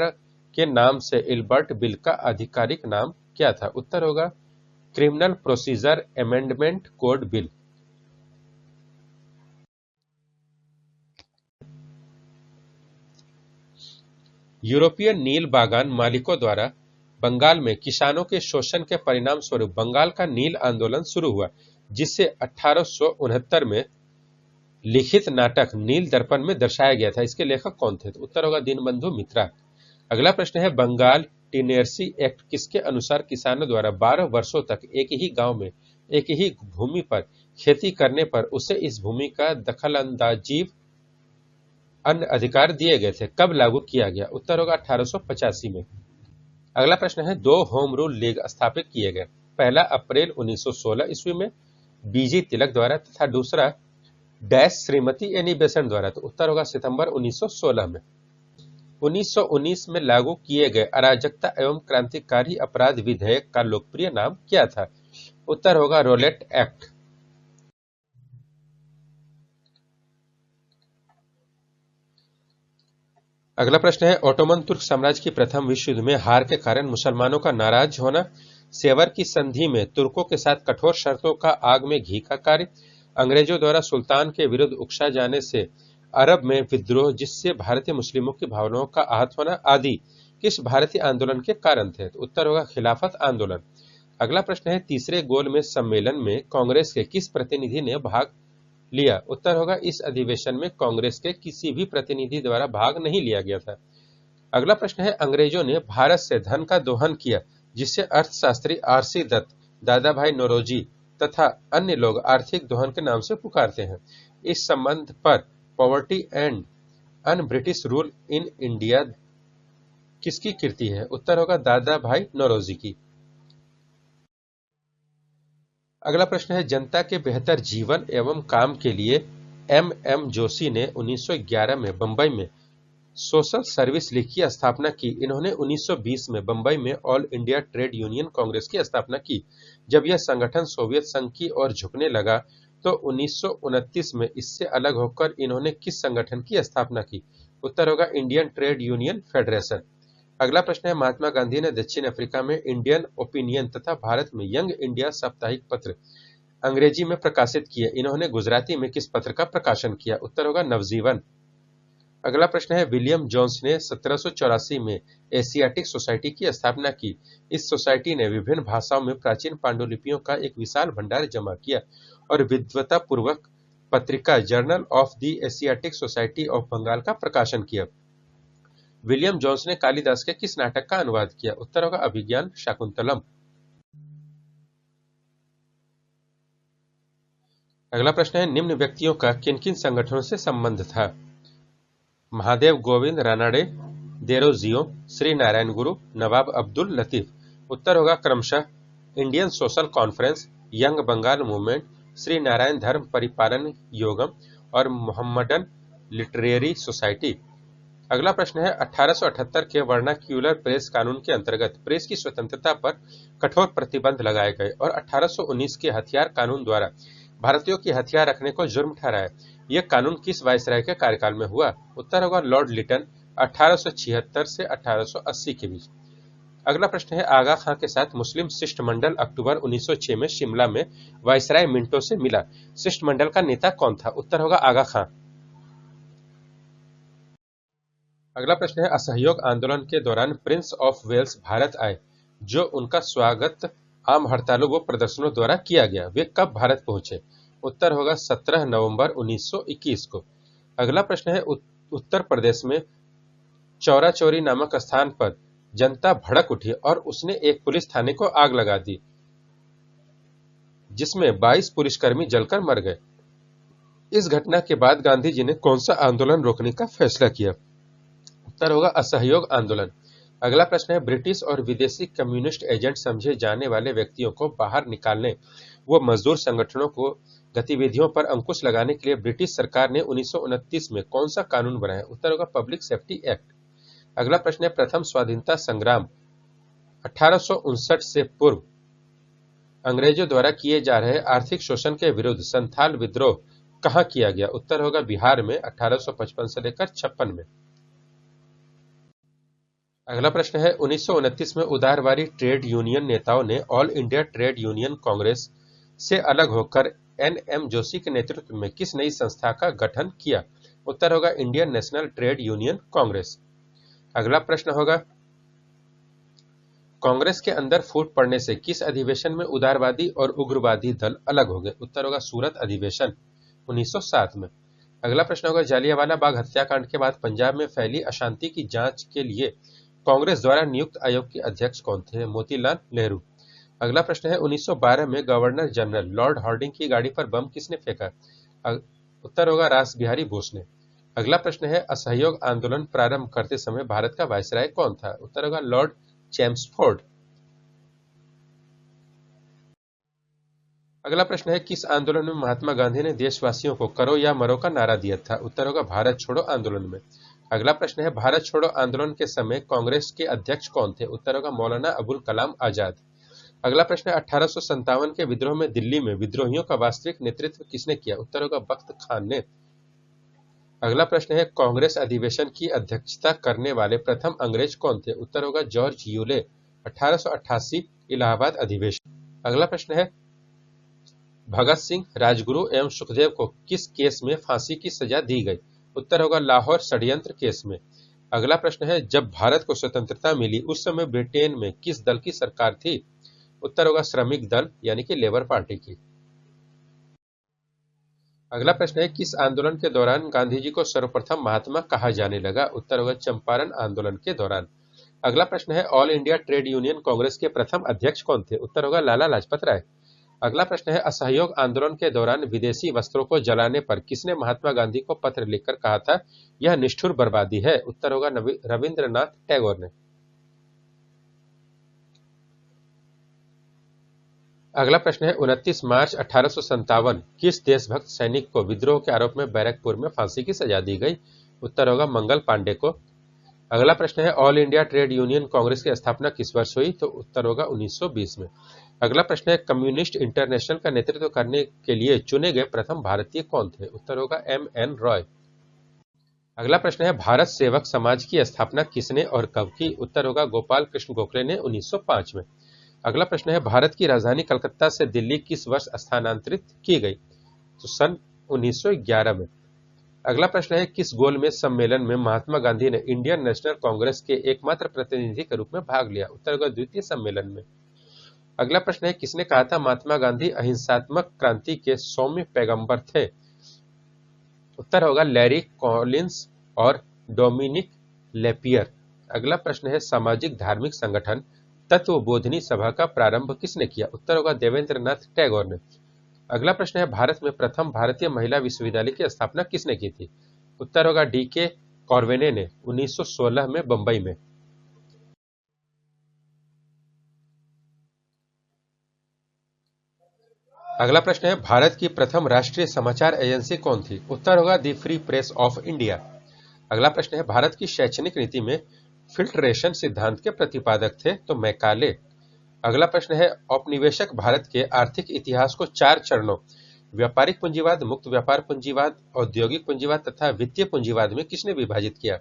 के नाम से इल्बर्ट बिल का आधिकारिक नाम क्या था? उत्तर होगा criminal procedure amendment code bill. यूरोपीय नील बागान मालिकों द्वारा बंगाल में किसानों के शोषण के परिणाम स्वरूप बंगाल का नील आंदोलन शुरू हुआ जिसे 1869 में लिखित नाटक नील दर्पण में दर्शाया गया था। इसके लेखक कौन थे? तो उत्तर होगा दीनबंधु मित्रा। अगला प्रश्न है बंगाल टीनेर्सी एक्ट किसके अनुसार किसानों द्वारा 12 वर्षों तक एक ही गांव में एक ही भूमि पर खेती करने पर उसे इस भूमि का दखलंदाजी अन्य अधिकार दिए गए थे? कब लागू किया गया? उत्तर होगा 1885 में। अगला प्रश्न है दो होम रूल लीग स्थापित किए गए। पहला अप्रैल 1916 ईस्वी में बीजी तिलक द्वारा तथा दूसरा डैश श्रीमती एनी बेसेंट द्वारा। तो उत्तर होगा सितंबर 1916 में। 1919 में लागू किए गए अराजकता एवं क्रांतिकारी अपराध विधेयक का लोकप्रिय नाम क्या था? उत्तर होगा रोलेट एक्ट। अगला प्रश्न है ओटोमन तुर्क साम्राज्य की प्रथम विश्व युद्ध में हार के कारण मुसलमानों का नाराज होना, सेवर की संधि में तुर्कों के साथ कठोर शर्तों का आग में घी का कार्य, अंग्रेजों द्वारा सुल्तान के विरुद्ध उकसा जाने से अरब में विद्रोह जिससे भारतीय मुस्लिमों की भावनाओं का आहत होना आदि किस भारतीय आंदोलन के कारण थे? तो उत्तर होगा खिलाफत आंदोलन। अगला प्रश्न है तीसरे गोल में सम्मेलन में कांग्रेस के किस प्रतिनिधि ने भाग लिया? उत्तर होगा इस अधिवेशन में कांग्रेस के किसी भी प्रतिनिधि द्वारा भाग नहीं लिया गया था। अगला प्रश्न है अंग्रेजों ने भारत से धन का दोहन किया जिससे अर्थशास्त्री आरसी दत्त, दादा भाई नौरोजी तथा अन्य लोग आर्थिक दोहन के नाम से पुकारते हैं। इस संबंध पर poverty and un British rule in India किसकी कृति है? उत्तर होगा दादा भाई नौरोजी की। अगला प्रश्न है जनता के बेहतर जीवन एवं काम के लिए एम जोशी ने 1911 में बंबई में सोशल सर्विस लीग की स्थापना की। इन्होंने 1920 में बंबई में all India trade union Congress की स्थापना की। जब यह संगठन सोवियत संघ की ओर झुकने लगा तो 1929 में इससे अलग होकर इन्होंने किस संगठन की स्थापना की? उत्तर होगा इंडियन ट्रेड यूनियन फेडरेशन। अगला प्रश्न है महात्मा गांधी ने दक्षिण अफ्रीका में इंडियन ओपिनियन तथा भारत में यंग इंडिया साप्ताहिक पत्र अंग्रेजी में प्रकाशित किए। इन्होंने गुजराती में किस पत्र का प्रकाशन किया? उत्तर होगा नवजीवन। अगला प्रश्न है विलियम जोन्स ने 1784 में एशियाटिक सोसाइटी की स्थापना की। इस सोसाइटी ने विभिन्न भाषाओं में प्राचीन पांडुलिपियों का एक विशाल भंडार जमा किया और विद्वता पूर्वक पत्रिका journal of the Asiatic society of Bengal का प्रकाशन किया। विलियम जोन्स ने कालिदास के किस नाटक का अनुवाद किया? उत्तर होगा अभिज्ञान शाकुंतलम। अगला प्रश्न है निम्न व्यक्तियों का किन किन संगठनों से संबंध था? महादेव गोविंद रानाडे, देरोजियो, श्री नारायण गुरु, नवाब अब्दुल लतीफ। उत्तर होगा क्रमशः Indian social conference, young Bengal movement, Shri Narayana Dharma Paripalana योगम और मोहम्मडन लिटरेरी सोसाइटी। अगला प्रश्न है 1878 के वर्नाक्यूलर प्रेस कानून के अंतर्गत प्रेस की स्वतंत्रता पर कठोर प्रतिबंध लगाए गए और 1819 के हथियार कानून द्वारा भारतीयों की हथियार रखने को जुर्म ठहराया। यह कानून किस वायसराय के कार्यकाल में हुआ? उत्तर होगा लॉर्ड लिटन 1876 से 1880 के बीच। अगला प्रश्न है आगा खां के साथ मुस्लिम शिष्टमंडल अक्टूबर 1906 में शिमला में वायसराय मिंटो से मिला। शिष्टमंडल का नेता कौन था? उत्तर होगा आगा खां। अगला प्रश्न है असहयोग आंदोलन के दौरान प्रिंस ऑफ वेल्स भारत आए। जो उनका स्वागत आम हड़तालों व प्रदर्शनों द्वारा किया गया। वे कब भारत पहुंचे? उत्तर होगा 17 नवंबर 1921 को। अगला प्रश्न है उत्तर प्रदेश में चौरा चौरी नामक स्थान पर जनता भड़क उठी और उसने एक पुलिस थाने को आग लगा दी जिसमें 22 पुलिसकर्मी जलकर मर गए। इस घटना के बाद गांधी जी ने कौन सा आंदोलन रोकने का फैसला किया? उत्तर होगा असहयोग आंदोलन। अगला प्रश्न है ब्रिटिश और विदेशी कम्युनिस्ट एजेंट समझे जाने वाले व्यक्तियों को बाहर निकालने व मजदूर संगठनों को गतिविधियों पर अंकुश लगाने के लिए ब्रिटिश सरकार ने 1929 में कौन सा कानून बनाया? उत्तर होगा पब्लिक सेफ्टी एक्ट। अगला प्रश्न है प्रथम स्वाधीनता संग्राम 1859 से पूर्व अंग्रेजों द्वारा किए जा रहे आर्थिक शोषण के विरुद्ध संथाल विद्रोह कहां किया गया? उत्तर होगा बिहार में 1855 से लेकर 56 में। अगला प्रश्न है 1929 में उदारवादी ट्रेड यूनियन नेताओं ने all India trade union Congress से अलग होकर एम जोशी के नेतृत्व में किस नई संस्था का गठन किया? उत्तर होगा Indian national trade union Congress. अगला प्रश्न होगा कांग्रेस के अंदर फूट पड़ने से किस अधिवेशन में उदारवादी और उग्रवादी दल अलग हो गए? उत्तर होगा सूरत अधिवेशन 1907 में। अगला प्रश्न होगा जालियांवाला बाग हत्याकांड के बाद पंजाब में फैली अशांति की जांच के लिए कांग्रेस द्वारा नियुक्त आयोग के अध्यक्ष कौन थे? मोतीलाल नेहरू। अगला प्रश्न है 1912 में गवर्नर जनरल लॉर्ड हार्डिंग की गाड़ी पर बम किसने फेंका? उत्तर होगा रास बिहारी बोस ने। अगला प्रश्न है असहयोग आंदोलन प्रारंभ करते समय भारत का वायसराय कौन था? उत्तर होगा लॉर्ड चेम्सफोर्ड। अगला प्रश्न है किस आंदोलन में महात्मा गांधी ने देशवासियों को करो या मरो का नारा दिया था? उत्तर होगा भारत छोड़ो आंदोलन में। अगला प्रश्न है भारत छोड़ो आंदोलन के समय कांग्रेस के अध्यक्ष कौन थे? उत्तर होगा मौलाना अबुल कलाम आजाद। अगला प्रश्न है 1857 के विद्रोह में दिल्ली में विद्रोहियों का वास्तविक नेतृत्व किसने किया? उत्तर होगा बख्त खान ने। अगला प्रश्न है कांग्रेस अधिवेशन की अध्यक्षता करने वाले प्रथम अंग्रेज कौन थे? उत्तर होगा जॉर्ज यूले 1888 इलाहाबाद अधिवेशन। अगला प्रश्न है भगत सिंह, राजगुरु एवं सुखदेव को किस केस में फांसी की सजा दी गई? उत्तर होगा लाहौर षड्यंत्र केस में। अगला प्रश्न है, जब भारत को स्वतंत्रता मिली उस समय ब्रिटेन में किस दल की सरकार थी? उत्तर होगा श्रमिक दल यानी कि लेबर पार्टी की। अगला प्रश्न है, किस आंदोलन के दौरान गांधी जी को सर्वप्रथम महात्मा कहा जाने लगा? उत्तर होगा चंपारण आंदोलन के दौरान। अगला प्रश्न है, all India trade union Congress के प्रथम अध्यक्ष कौन थे? उत्तर होगा लाला लाजपत राय। अगला प्रश्न है, असहयोग आंदोलन के दौरान विदेशी वस्त्रों को जलाने पर किसने महात्मा गांधी को पत्र लिखकर कहा था यह निष्ठुर बर्बादी है? उत्तर होगा रविंद्रनाथ टैगोर ने। अगला प्रश्न है, 29 मार्च 1857 किस देशभक्त सैनिक को विद्रोह के आरोप में बैरकपुर में फांसी की सजा दी गई? उत्तर होगा मंगल पांडे को। अगला प्रश्न है, all India trade union Congress की स्थापना किस वर्ष हुई? तो उत्तर होगा 1920 में। अगला प्रश्न है, कम्युनिस्ट इंटरनेशनल का नेतृत्व करने के लिए चुने गए प्रथम भारतीय कौन थे? उत्तर होगा M.N. रॉय। अगला प्रश्न है, भारत सेवक समाज की स्थापना किसने और कब की? उत्तर होगा गोपाल कृष्ण गोखले ने 1905 में। अगला प्रश्न है, भारत की राजधानी कलकत्ता से दिल्ली किस वर्ष स्थानांतरित की गई? तो सन 1911 में। अगला प्रश्न है, किस गोलमेज सम्मेलन में महात्मा गांधी ने इंडियन नेशनल कांग्रेस के एकमात्र प्रतिनिधि के रूप में भाग लिया? उत्तर होगा द्वितीय सम्मेलन में। अगला प्रश्न है, किसने कहा था महात्मा गांधी अहिंसात्मक क्रांति के सौम्य पैगंबर थे? उत्तर होगा लैरी कॉलिंस और डोमिनिक लेपियर। अगला प्रश्न है, सामाजिक धार्मिक संगठन तत्वबोधिनी सभा का प्रारंभ किसने किया? उत्तर होगा देवेंद्रनाथ टैगोर ने। अगला प्रश्न है, भारत में प्रथम भारतीय महिला विश्वविद्यालय की स्थापना किसने की थी? उत्तर होगा D.K. कॉर्वेने ने 1916 में बंबई में। अगला प्रश्न है, भारत की प्रथम राष्ट्रीय समाचार एजेंसी कौन थी? उत्तर होगा दी फ्री प्रेस ऑफ इंडिया। अगला प्रश्न है, भारत की शैक्षणिक नीति में फिल्ट्रेशन सिद्धांत के प्रतिपादक थे? तो मैकाले। अगला प्रश्न है, औपनिवेशिक भारत के आर्थिक इतिहास को 4 चरणों व्यापारिक पूंजीवाद, मुक्त व्यापार पूंजीवाद, औद्योगिक पूंजीवाद तथा वित्तीय पूंजीवाद में किसने विभाजित किया?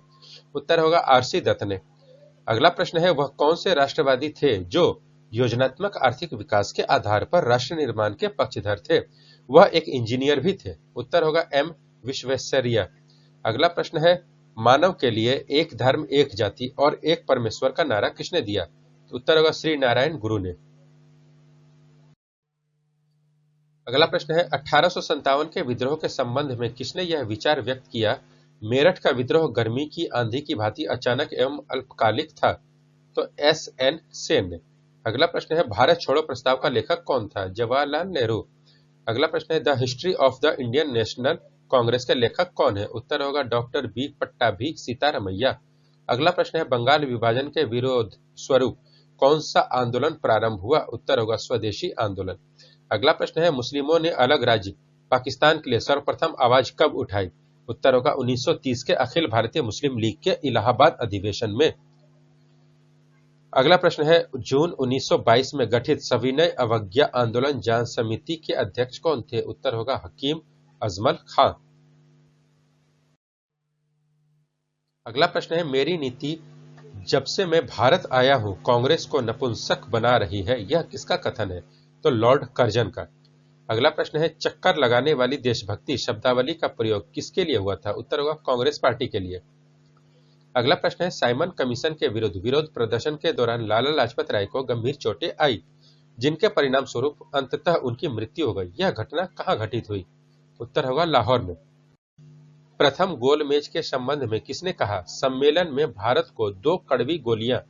उत्तर होगा R.C. दत्त ने। अगला प्रश्न है, वह कौन से राष्ट्रवादी थे जो योजनात्मक आर्थिक विकास के आधार पर राष्ट्र निर्माण के पक्षधर थे? वह एक इंजीनियर भी थे। उत्तर होगा M. विश्वेश्वरैया। अगला प्रश्न है, मानव के लिए एक धर्म, एक जाति और एक परमेश्वर का नारा किसने दिया? उत्तर होगा श्री नारायण गुरु ने। अगला प्रश्न है, 1857 के विद्रोह के संबंध में किसने यह विचार व्यक्त किया, मेरठ का विद्रोह गर्मी की आंधी की भांति अचानक एवं अल्पकालिक था? तो S.N. सेन ने। अगला प्रश्न है, भारत छोड़ो प्रस्ताव का लेखक कौन था? जवाहरलाल नेहरू। अगला प्रश्न है, the history of the Indian national Congress के लेखक कौन है? उत्तर होगा डॉक्टर B. पट्टाभी सीतारमैया। अगला प्रश्न है, बंगाल विभाजन के विरोध स्वरूप कौन सा आंदोलन प्रारंभ हुआ? उत्तर होगा स्वदेशी आंदोलन। अगला प्रश्न है, मुस्लिमों ने अलग राज्य पाकिस्तान के लिए सर्वप्रथम आवाज कब उठाई? उत्तर होगा 1930 के अखिल भारतीय मुस्लिम लीग के इलाहाबाद अधिवेशन में। अगला प्रश्न है, जून 1922 में गठित सविनय अवज्ञा आंदोलन जांच समिति के अध्यक्ष कौन थे? उत्तर होगा हकीम अजमल खां। अगला प्रश्न है, मेरी नीति जब से मैं भारत आया हूं कांग्रेस को नपुंसक बना रही है, यह किसका कथन है? तो लॉर्ड कर्जन का। अगला प्रश्न है, चक्कर लगाने वाली देशभक्ति शब्दावली का प्रयोग किसके लिए हुआ था? उत्तर होगा कांग्रेस पार्टी के लिए। अगला प्रश्न है, साइमन कमीशन के विरुद्ध विरोध प्रदर्शन के दौरान लाला लाजपत राय को गंभीर चोटें आई, जिनके परिणाम स्वरूप अंततः उनकी मृत्यु हो गई। यह घटना कहां घटित हुई? उत्तर होगा लाहौर में। प्रथम गोलमेज के संबंध में किसने कहा, सम्मेलन में भारत को 2 कड़वी गोलियां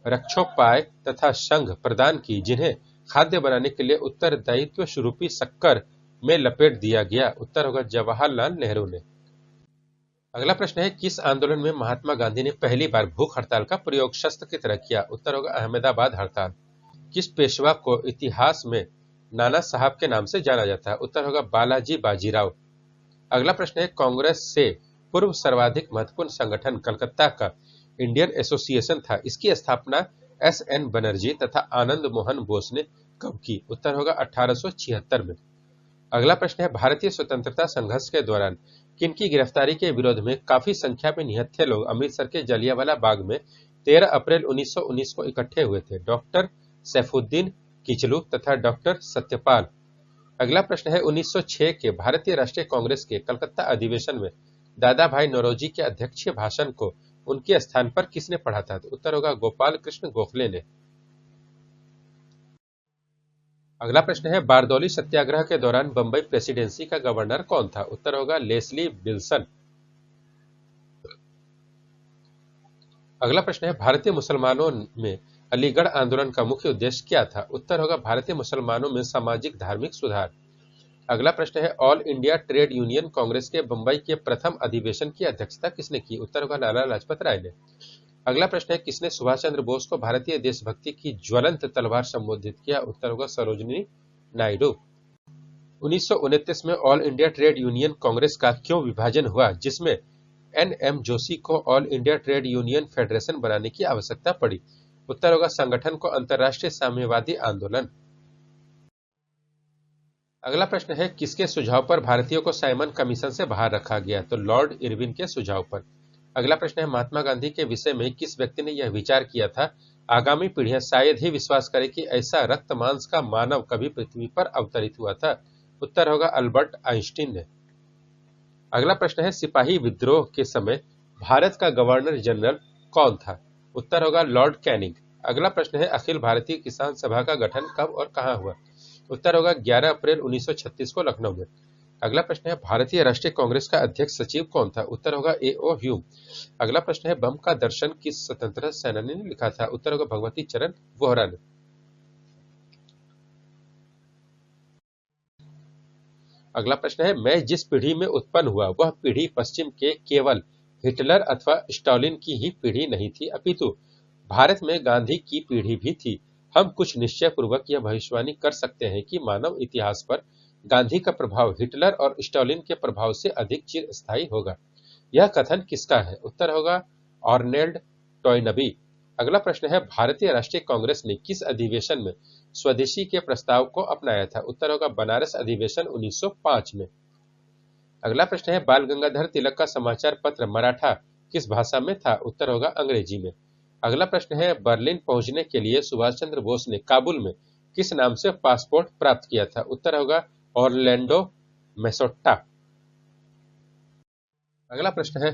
रक्षोपाय तथा संघ प्रदान की, जिन्हें खाद्य बनाने के लिए उत्तरदायित्व स्वरूपी शक्कर में लपेट दिया गया? उत्तर होगा जवाहरलाल नेहरू ने। अगला प्रश्न है, किस आंदोलन में महात्मा गांधी ने पहली बार भूख हड़ताल का प्रयोग शस्त्र की तरह किया? उत्तर होगा अहमदाबाद हड़ताल। किस पेशवा को इतिहास में नाना साहब के नाम से जाना जाता है? उत्तर होगा बालाजी बाजीराव। अगला प्रश्न है, कांग्रेस से पूर्व सर्वाधिक महत्वपूर्ण संगठन कलकत्ता का इंडियन एसोसिएशन था, इसकी स्थापना S.N. बनर्जी तथा आनंद मोहन बोस ने कब की? उत्तर होगा 1876 में। अगला प्रश्न है, भारतीय स्वतंत्रता संघर्ष के दौरान किनकी गिरफ्तारी के विरोध में काफी संख्या में निहत्थे लोग अमृतसर के जलियांवाला बाग में 13 अप्रैल 1919 को इकट्ठे हुए थे? डॉक्टर सैफुद्दीन किचलू तथा डॉक्टर सत्यपाल अगला प्रश्न है 1906 के भारतीय राष्ट्रीय कांग्रेस के कलकत्ता अधिवेशन में दादा भाई नौरोजी के अध्यक्षीय भाषण को उनके स्थान पर किसने पढ़ा था? तो उत्तर होगा गोपाल कृष्ण गोखले ने। अगला प्रश्न है बारदौली सत्याग्रह के दौरान बंबई प्रेसिडेंसी का गवर्नर कौन था? उत्तर होगा लेस्ली विल्सन। अगला प्रश्न है भारतीय मुसलमानों में अलीगढ़ आंदोलन का मुख्य उद्देश्य क्या था? उत्तर होगा भारतीय मुसलमानों में सामाजिक धार्मिक सुधार। अगला प्रश्न है all India trade union Congress के बंबई के प्रथम अधिवेशन की अध्यक्षता किसने की? उत्तर होगा लाला लाजपत राय ने। अगला प्रश्न है किसने सुभाष चंद्र बोस को भारतीय देशभक्ति की ज्वलंत तलवार संबोधित किया? उत्तर होगा सरोजिनी नायडू। 1929 में all India trade union Congress का क्यों विभाजन हुआ, जिसमें एन.एम. जोशी को all India trade union federation बनाने की आवश्यकता पड़ी? उत्तर होगा संगठन को अंतर्राष्ट्रीय साम्यवादी आंदोलन। अगला प्रश्न है किसके सुझाव पर भारतीयों को साइमन कमीशन से बाहर रखा गया? तो लॉर्ड इरविन के सुझाव पर। अगला प्रश्न है महात्मा गांधी के विषय में किस व्यक्ति ने यह विचार किया था, आगामी पीढ़ियां शायद ही विश्वास करें कि ऐसा रक्त मांस का मानव कभी पृथ्वी पर अवतरित हुआ था? उत्तर होगा अल्बर्ट आइंस्टीन ने। अगला प्रश्न है सिपाही विद्रोह के समय भारत का गवर्नर जनरल कौन था? उत्तर होगा लॉर्ड कैनिंग। अगला प्रश्न है अखिल भारतीय किसान सभा का गठन कब और कहां हुआ? उत्तर होगा 11 अप्रैल 1936 को लखनऊ में। अगला प्रश्न है भारतीय राष्ट्रीय कांग्रेस का अध्यक्ष सचिव कौन था? उत्तर होगा ए.ओ. ह्यूम। अगला प्रश्न है बम का दर्शन किस स्वतंत्रता सेनानी ने लिखा था? उत्तर होगा भगवती चरण वोहरा ने। अगला प्रश्न है मैं जिस पीढ़ी में उत्पन्न हुआ वह पीढ़ी पश्चिम के केवल हिटलर अथवा स्टालिन की ही पीढ़ी नहीं थी, अपितु भारत में गांधी की पीढ़ी भी थी। हम कुछ निश्चय पूर्वक यह भविष्यवाणी कर सकते हैं कि मानव इतिहास पर गांधी का प्रभाव हिटलर और स्टालिन के प्रभाव से अधिक चिरस्थायी होगा। यह कथन किसका है? उत्तर होगा आर्नेल्ड टॉयनबी। अगला प्रश्न है भारतीय राष्ट्रीय कांग्रेस ने किस अधिवेशन में स्वदेशी के प्रस्ताव को अपनाया था? उत्तर होगा बनारस अधिवेशन 1905 में। अगला प्रश्न है बाल गंगाधर तिलक का समाचार पत्र मराठा किस भाषा में था? उत्तर होगा अंग्रेजी में। अगला प्रश्न है बर्लिन पहुंचने के लिए सुभाष चंद्र बोस ने काबुल में किस नाम से पासपोर्ट प्राप्त किया था? उत्तर होगा ऑरलैंडो मेसोट्टा। अगला प्रश्न है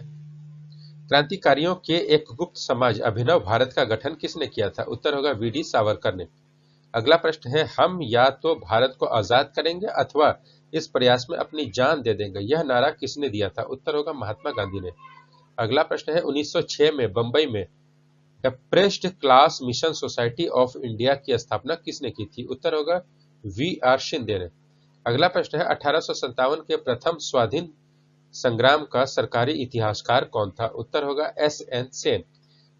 क्रांतिकारियों के एक गुप्त समाज अभिनव भारत का गठन किसने किया था? उत्तर होगा वी.डी. सावरकर ने। अगला प्रश्न है हम या तो भारत को आजाद करेंगे अथवा इस प्रयास में अपनी जान दे देंगे, यह नारा किसने दिया था? उत्तर होगा महात्मा गांधी ने। अगला प्रश्न है 1906 में बंबई में depressed class mission society of India की स्थापना किसने की थी? उत्तर होगा वी.आर. शिंदे ने। अगला प्रश्न है 1857 के प्रथम स्वाधीन संग्राम का सरकारी इतिहासकार कौन था? उत्तर होगा एस.एन. सेन।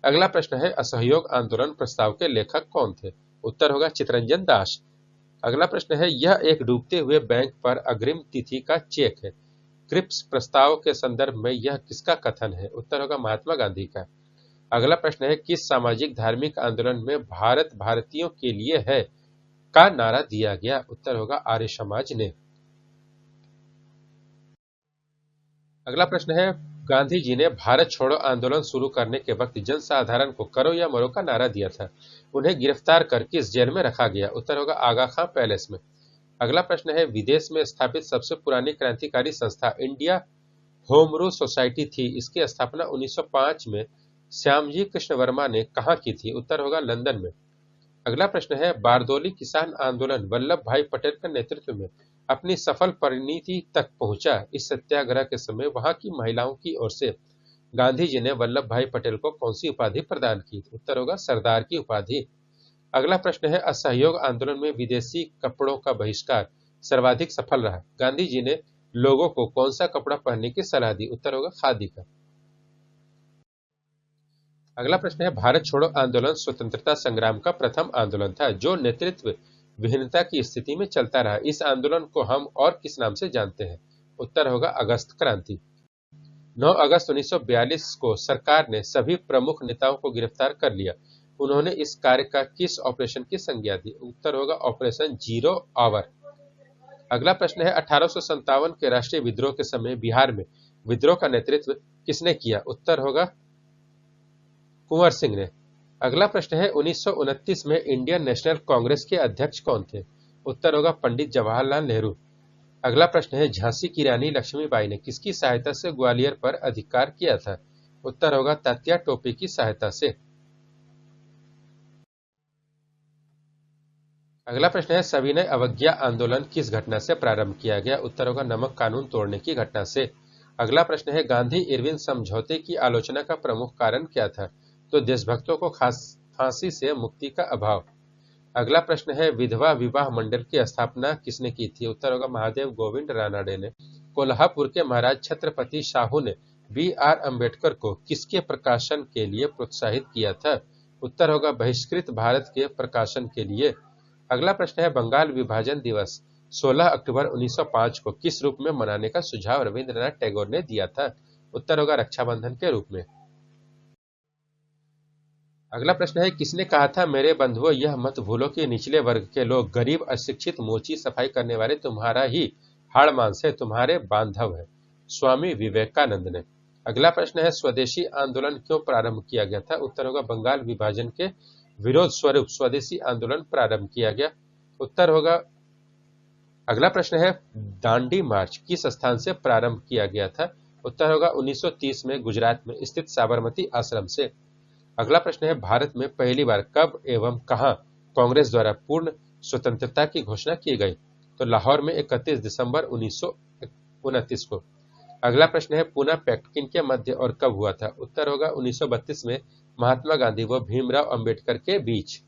अगला प्रश्न है असहयोग आंदोलन प्रस्ताव के लेखक कौन थे? उत्तर होगा चितरंजन दास। अगला प्रश्न है यह एक डूबते हुए बैंक पर अग्रिम तिथि का चेक है, क्रिप्स प्रस्ताव के संदर्भ में यह किसका कथन है? उत्तर होगा महात्मा गांधी का। अगला प्रश्न है किस सामाजिक धार्मिक आंदोलन में भारत भारतीयों के लिए है का नारा दिया गया? उत्तर होगा आर्य समाज ने। अगला प्रश्न है गांधी जी ने भारत छोड़ो आंदोलन शुरू करने के वक्त जनसाधारण को करो या मरो का नारा दिया था, उन्हें गिरफ्तार कर किस जेल में रखा गया? उत्तर होगा आगा खां पैलेस में। अगला प्रश्न है विदेश में स्थापित सबसे पुरानी क्रांतिकारी संस्था इंडिया होम रूल सोसाइटी थी, इसकी स्थापना 1905 में श्यामजी कृष्ण वर्मा ने कहाँ की थी? उत्तर होगा लंदन में। अगला प्रश्न है बारदौली किसान आंदोलन वल्लभ भाई पटेल के नेतृत्व में अपनी सफल परिणति तक पहुंचा, इस सत्याग्रह के समय वहां की महिलाओं की ओर से गांधी जी ने वल्लभ भाई पटेल को कौन सी उपाधि प्रदान की? उत्तर होगा सरदार की उपाधि। अगला प्रश्न है असहयोग आंदोलन में विदेशी कपड़ों का बहिष्कार सर्वाधिक सफल रहा, गांधी जी ने लोगों को कौन सा कपड़ा पहनने की सलाह दी? उत्तर होगा खादी का। अगला प्रश्न है भारत छोड़ो आंदोलन स्वतंत्रता संग्राम का प्रथम आंदोलन था जो नेतृत्व विहीनता की स्थिति में चलता रहा, इस आंदोलन को हम और किस नाम से जानते हैं? उत्तर होगा अगस्त क्रांति। 9 अगस्त 1942 को सरकार ने सभी प्रमुख नेताओं को गिरफ्तार कर लिया, उन्होंने इस कार्य का किस ऑपरेशन की संज्ञा दी? उत्तर होगा ऑपरेशन जीरो आवर। अगला प्रश्न है 1857 के राष्ट्रीय विद्रोह के समय बिहार में विद्रोह का नेतृत्व किसने किया? उत्तर होगा कुंवर सिंह ने। अगला प्रश्न है 1929 में इंडियन नेशनल कांग्रेस के अध्यक्ष कौन थे? उत्तर होगा पंडित जवाहरलाल नेहरू। अगला प्रश्न है झांसी की रानी लक्ष्मीबाई ने किसकी सहायता से ग्वालियर पर अधिकार किया था? उत्तर होगा तात्या टोपे की सहायता से। अगला प्रश्न है सविनय अवज्ञा आंदोलन किस घटना से प्रारंभ किया गया? उत्तर होगा नमक कानून तोड़ने की घटना से। अगला प्रश्न है गांधी इरविन समझौते की आलोचना का प्रमुख कारण क्या था? तो देशभक्तों को खास फांसी से मुक्ति का अभाव। अगला प्रश्न है विधवा विवाह मंडल की स्थापना किसने की थी? उत्तर होगा महादेव गोविंद रानडे ने। कोल्हापुर के महाराज छत्रपति शाहू ने बी आर अम्बेडकर को किसके प्रकाशन के लिए प्रोत्साहित किया था? उत्तर होगा बहिष्कृत भारत के प्रकाशन के लिए। अगला प्रश्न है बंगाल विभाजन दिवस 16 अक्टूबर 1905 को किस रूप में मनाने का सुझाव रविंद्रनाथ टैगोर ने दिया था? उत्तर होगा रक्षाबंधन के रूप में। अगला प्रश्न है किसने कहा था मेरे बंधुओं यह मत भूलो कि निचले वर्ग के लोग गरीब अशिक्षित मोची सफाई करने वाले तुम्हारा ही हाड़ मांस है, तुम्हारे बांधव है? स्वामी विवेकानंद ने। अगला प्रश्न है स्वदेशी आंदोलन क्यों प्रारंभ किया गया था? उत्तर होगा बंगाल विभाजन के विरोध स्वरूप स्वदेशी आंदोलन प्रारंभ किया गया। उत्तर होगा अगला प्रश्न है दांडी मार्च किस स्थान से प्रारंभ किया गया था? उत्तर होगा 1930 में गुजरात में स्थित साबरमती आश्रम से। अगला प्रश्न है भारत में पहली बार कब एवं कहां कांग्रेस द्वारा पूर्ण स्वतंत्रता की घोषणा की गई? तो लाहौर में 31 दिसंबर 1929 को। अगला प्रश्न है पूना पैक्ट किनके मध्य और कब हुआ था? उत्तर होगा 1932 में महात्मा गांधी व भीमराव अंबेडकर के बीच।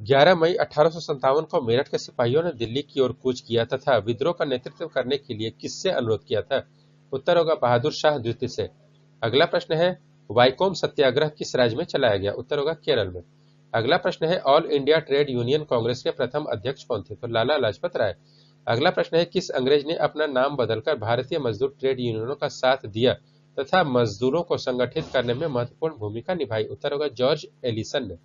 11 मई 1857 को मेरठ के सिपाहियों ने दिल्ली की ओर कूच किया तथा विद्रोह का नेतृत्व करने के लिए किससे अनुरोध किया था? उत्तर होगा बहादुर शाह द्वितीय से। अगला प्रश्न है वाइकोम सत्याग्रह किस राज्य में चलाया गया? उत्तर होगा केरल में। अगला प्रश्न है all India trade union Congress के प्रथम अध्यक्ष कौन थे? तो लाला लाजपत राय। अगला प्रश्न है किस अंग्रेज ने अपना नाम बदलकर भारतीय मजदूर ट्रेड यूनियनों का साथ दिया तथा मजदूरों को संगठित करने में महत्वपूर्ण भूमिका निभाई? उत्तर होगा जॉर्ज एलिसन ने।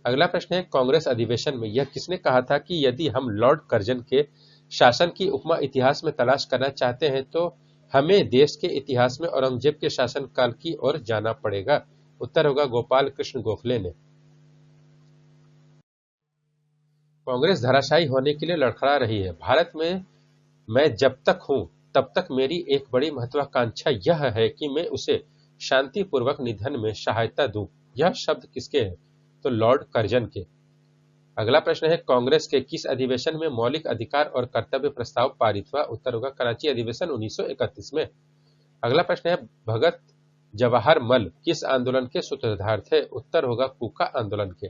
अगला प्रश्न है कांग्रेस अधिवेशन में यह किसने कहा था कि यदि हम लॉर्ड कर्जन के शासन की उपमा इतिहास में तलाश करना चाहते हैं तो हमें देश के इतिहास में औरंगजेब के शासनकाल की ओर जाना पड़ेगा? उत्तर होगा गोपाल कृष्ण गोखले ने। कांग्रेस धराशायी होने के लिए लड़खड़ा रही है। भारत में मैं जब तक हूं तब तक मेरी एक बड़ी महत्वाकांक्षा यह है कि मैं उसे शांतिपूर्वक निधन में सहायता दूं। यह शब्द किसके हैं? तो लॉर्ड कर्जन के। अगला प्रश्न है कांग्रेस के किस अधिवेशन में मौलिक अधिकार और कर्तव्य प्रस्ताव पारित हुआ? उत्तर होगा कराची अधिवेशन 1931 में। अगला प्रश्न है भगत जवाहर मल किस आंदोलन के सूत्रधार थे? उत्तर होगा कूका आंदोलन के।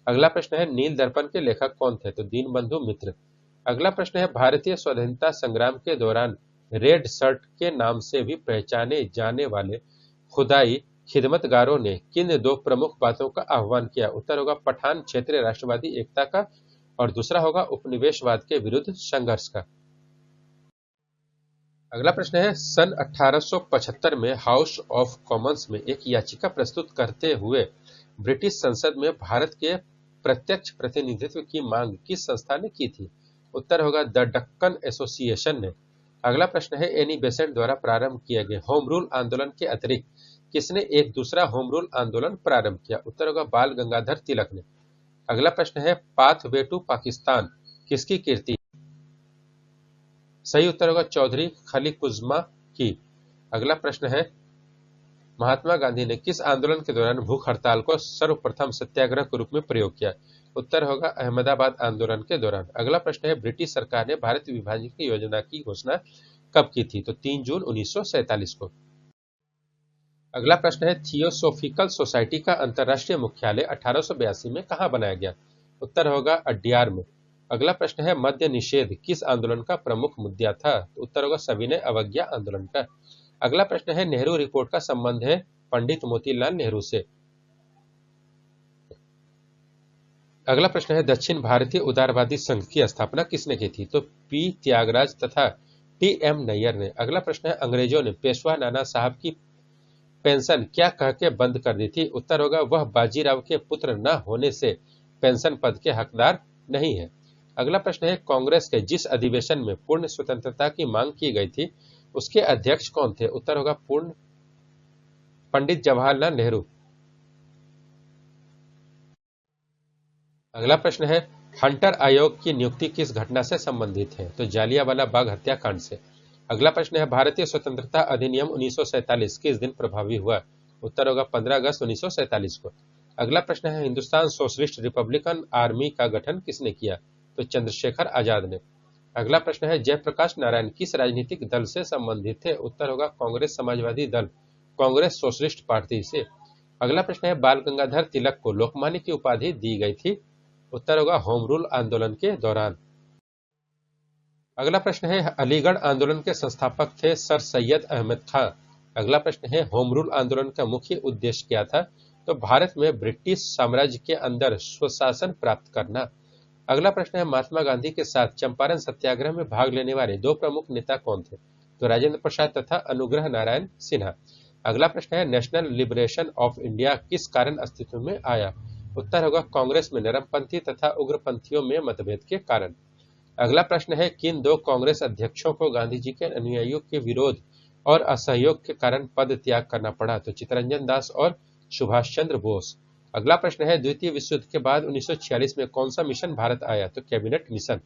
अगला प्रश्न है नील दर्पण के लेखक कौन थे? तो दीनबंधु मित्र। अगला प्रश्न है भारतीय स्वतंत्रता संग्राम के दौरान रेड शर्ट के नाम से भी पहचाने जाने वाले खुदाई खिदमतगारों ने किन दो प्रमुख बातों का आह्वान किया? उत्तर होगा पठान क्षेत्रीय राष्ट्रवादी एकता का और दूसरा होगा उपनिवेशवाद के विरुद्ध संघर्ष का। अगला प्रश्न है सन 1875 में हाउस ऑफ कॉमन्स में एक याचिका प्रस्तुत करते हुए ब्रिटिश संसद में भारत के प्रत्यक्ष प्रतिनिधित्व की मांग किस संस्था ने की थी? उत्तर होगा द डक्कन एसोसिएशन ने। अगला प्रश्न है एनी बेसेंट द्वारा प्रारंभ किए गए होम रूल आंदोलन के अतिरिक्त किसने एक दूसरा होम रूल आंदोलन प्रारंभ किया? उत्तर होगा बाल गंगाधर तिलक ने। अगला प्रश्न है पाथ वे टू पाकिस्तान किसकी कीर्ति? सही उत्तर होगा चौधरी खलीकुज्मा की। अगला प्रश्न है महात्मा गांधी ने किस आंदोलन के दौरान भूख हड़ताल को सर्वप्रथम सत्याग्रह के रूप में प्रयोग किया? उत्तर होगा अहमदाबाद आंदोलन के दौरान। अगला प्रश्न है ब्रिटिश सरकार ने भारत विभाजन की योजना की घोषणा कब की थी? तो 3 जून 1947 को। अगला प्रश्न है थियोसोफिकल सोसाइटी का अंतर्राष्ट्रीय मुख्यालय 1882 में कहां बनाया गया? उत्तर होगा अड्यार में। अगला प्रश्न है मद्य निषेध किस आंदोलन का प्रमुख मुद्दा था? तो उत्तर होगा सविनय अवज्ञा आंदोलन का। अगला प्रश्न है नेहरू रिपोर्ट का संबंध है पंडित मोतीलाल नेहरू से। अगला प्रश्न है दक्षिण भारतीय उदारवादी संघ की स्थापना किसने की थी? तो पी त्यागराज तथा टी एम नैयर ने। अगला प्रश्न है अंग्रेजों ने पेशवा नाना साहब की पेंशन क्या कह के बंद कर दी थी? उत्तर होगा वह बाजीराव के पुत्र न होने से पेंशन पद के हकदार नहीं है। अगला प्रश्न है कांग्रेस के जिस अधिवेशन में पूर्ण स्वतंत्रता की मांग की गई थी उसके अध्यक्ष कौन थे? उत्तर होगा पंडित जवाहरलाल नेहरू। अगला प्रश्न है हंटर आयोग की नियुक्ति किस घटना से संबंधित है? तो जालियांवाला बाग हत्याकांड से। अगला प्रश्न है भारतीय स्वतंत्रता अधिनियम 1947 किस दिन प्रभावी हुआ? उत्तर होगा 15 अगस्त 1947 को। अगला प्रश्न है हिंदुस्तान सोशलिस्ट रिपब्लिकन आर्मी का गठन किसने किया? तो चंद्रशेखर आजाद ने। अगला प्रश्न है जयप्रकाश नारायण किस राजनीतिक दल से संबंधित थे? उत्तर होगा कांग्रेस समाजवादी दल, कांग्रेस सोशलिस्ट पार्टी से। अगला प्रश्न है बाल गंगाधर तिलक को लोकमान्य की उपाधि दी गई थी? उत्तर होगा होम रूल आंदोलन के दौरान। अगला प्रश्न है अलीगढ़ आंदोलन के संस्थापक थे सर सैयद अहमद खां। अगला प्रश्न है होम रूल आंदोलन का मुख्य उद्देश्य क्या था? तो भारत में ब्रिटिश साम्राज्य के अंदर स्वशासन प्राप्त करना। अगला प्रश्न है महात्मा गांधी के साथ चंपारण सत्याग्रह में भाग लेने वाले दो प्रमुख नेता कौन थे? तो राजेंद्र प्रसाद तथा अनुग्रह नारायण सिन्हा। अगला प्रश्न है नेशनल लिबरेशन ऑफ इंडिया किस कारण अस्तित्व में आया? उत्तर होगा कांग्रेस में नरमपंथी तथा उग्रपंथियों में मतभेद के कारण। अगला प्रश्न है किन दो कांग्रेस अध्यक्षों को गांधी जी के अनुयायियों के विरोध और असहयोग के कारण पद त्याग करना पड़ा? तो चित्तरंजन दास और सुभाष चंद्र बोस। अगला प्रश्न है द्वितीय विश्व युद्ध के बाद 1946 में कौन सा मिशन भारत आया? तो कैबिनेट मिशन।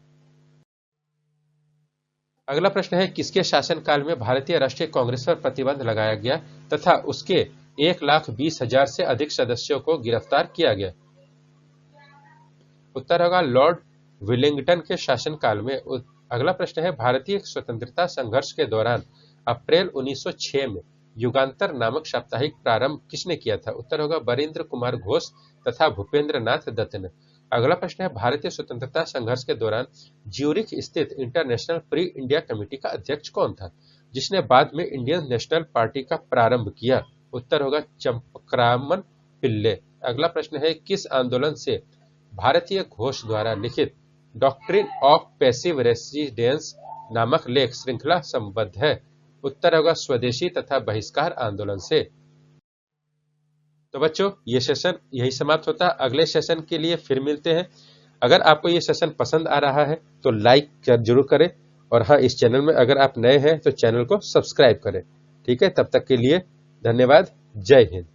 अगला प्रश्न है किसके शासनकाल में भारतीय राष्ट्रीय कांग्रेस पर प्रतिबंध लगाया गया तथा उसके 1,20,000 से अधिक सदस्यों को गिरफ्तार किया गया? उत्तर होगा लॉर्ड विलिंगटन के शासनकाल में। अगला प्रश्न है भारतीय स्वतंत्रता संघर्ष के दौरान अप्रैल 1906 में युगांतर नामक साप्ताहिक प्रारंभ किसने किया था? उत्तर होगा बरिंद्र कुमार घोष तथा भूपेंद्र नाथ दत्त ने। अगला प्रश्न है भारतीय स्वतंत्रता संघर्ष के दौरान ज्यूरिख स्थित इंटरनेशनल प्री इंडिया कमेटी का अध्यक्ष कौन था जिसने बाद में इंडियन नेशनल पार्टी का प्रारंभ किया? उत्तर होगा चंपकरामन पिल्ले। अगला प्रश्न है किस आंदोलन से भारतीय घोष द्वारा लिखित डॉक्ट्रिन ऑफ पैसिव रेसिडेंस नामक लेख श्रृंखला संबद्ध है? उत्तर होगा स्वदेशी तथा बहिष्कार आंदोलन से। तो बच्चों ये सेशन यही समाप्त होता है। अगले सेशन के लिए फिर मिलते हैं। अगर आपको ये सेशन पसंद आ रहा है तो लाइक जरूर करें और हाँ इस चैनल में अगर आप नए हैं तो चैनल को सब्सक्राइब करें। ठीक है, तब तक के लिए धन्यवाद। जय हिंद।